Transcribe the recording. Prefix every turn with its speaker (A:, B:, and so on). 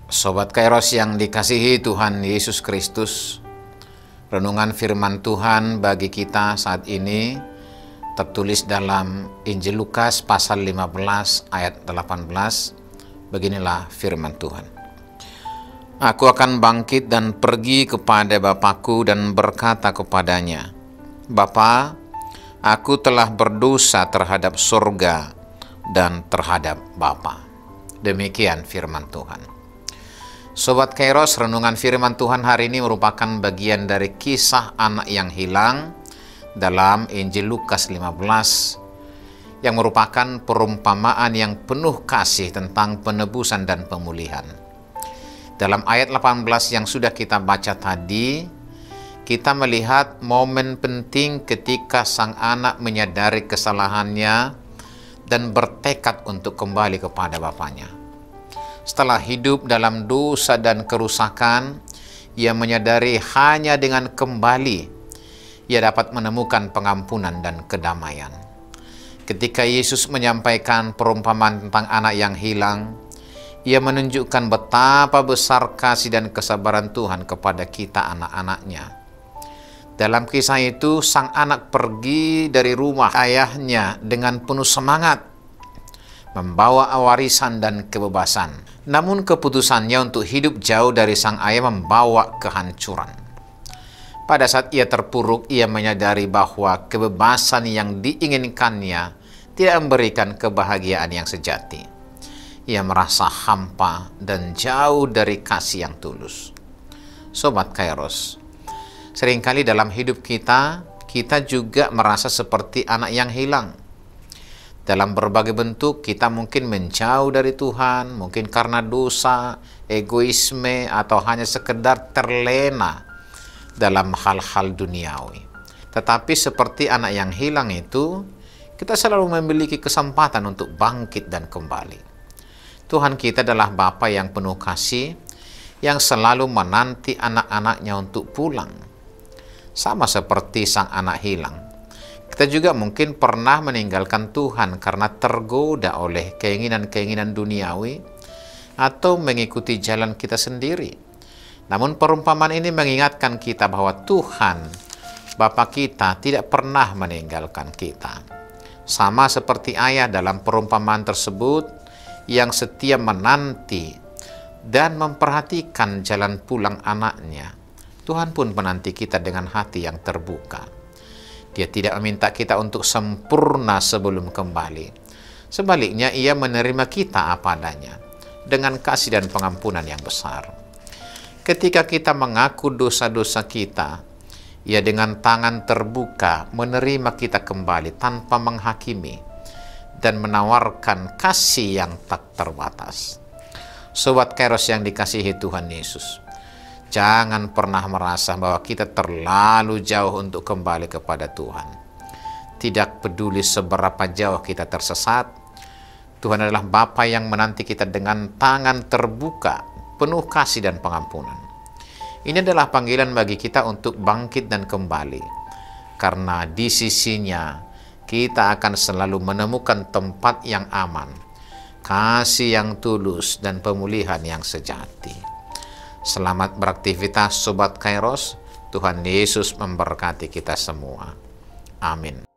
A: Sobat Kairos yang dikasihi Tuhan Yesus Kristus, renungan firman Tuhan bagi kita saat ini tertulis dalam Injil Lukas pasal 15 ayat 18. Beginilah firman Tuhan. Aku akan bangkit dan pergi kepada Bapakku dan berkata kepadanya, Bapa, aku telah berdosa terhadap surga dan terhadap Bapa. Demikian firman Tuhan. Sobat Kairos, renungan firman Tuhan hari ini merupakan bagian dari kisah anak yang hilang dalam Injil Lukas 15 yang merupakan perumpamaan yang penuh kasih tentang penebusan dan pemulihan. Dalam ayat 18 yang sudah kita baca tadi, kita melihat momen penting ketika sang anak menyadari kesalahannya dan bertekad untuk kembali kepada bapaknya. Setelah hidup dalam dosa dan kerusakan, ia menyadari hanya dengan kembali ia dapat menemukan pengampunan dan kedamaian. Ketika Yesus menyampaikan perumpamaan tentang anak yang hilang, ia menunjukkan betapa besar kasih dan kesabaran Tuhan kepada kita anak-anaknya. Dalam kisah itu, sang anak pergi dari rumah ayahnya dengan penuh semangat, membawa warisan dan kebebasan. Namun keputusannya untuk hidup jauh dari sang ayah membawa kehancuran. Pada saat ia terpuruk, ia menyadari bahwa kebebasan yang diinginkannya tidak memberikan kebahagiaan yang sejati. Ia merasa hampa dan jauh dari kasih yang tulus. Sobat Kairos, seringkali dalam hidup kita juga merasa seperti anak yang hilang. Dalam berbagai bentuk kita mungkin menjauh dari Tuhan, mungkin karena dosa, egoisme, atau hanya sekedar terlena dalam hal-hal duniawi. Tetapi seperti anak yang hilang itu, kita selalu memiliki kesempatan untuk bangkit dan kembali. Tuhan kita adalah Bapa yang penuh kasih, yang selalu menanti anak-anaknya untuk pulang. Sama seperti sang anak hilang. Kita juga mungkin pernah meninggalkan Tuhan karena tergoda oleh keinginan-keinginan duniawi atau mengikuti jalan kita sendiri. Namun perumpamaan ini mengingatkan kita bahwa Tuhan, Bapa kita, tidak pernah meninggalkan kita. Sama seperti ayah dalam perumpamaan tersebut yang setia menanti dan memperhatikan jalan pulang anaknya. Tuhan pun menanti kita dengan hati yang terbuka. Dia tidak meminta kita untuk sempurna sebelum kembali. Sebaliknya, ia menerima kita apa adanya, dengan kasih dan pengampunan yang besar. Ketika kita mengaku dosa-dosa kita, ia dengan tangan terbuka menerima kita kembali tanpa menghakimi dan menawarkan kasih yang tak terbatas. Sobat Kairos yang dikasihi Tuhan Yesus, jangan pernah merasa bahwa kita terlalu jauh untuk kembali kepada Tuhan. Tidak peduli seberapa jauh kita tersesat, Tuhan adalah Bapa yang menanti kita dengan tangan terbuka, penuh kasih dan pengampunan. Ini adalah panggilan bagi kita untuk bangkit dan kembali, karena di sisinya kita akan selalu menemukan tempat yang aman, kasih yang tulus dan pemulihan yang sejati. Selamat beraktivitas Sobat Kairos. Tuhan Yesus memberkati kita semua. Amin.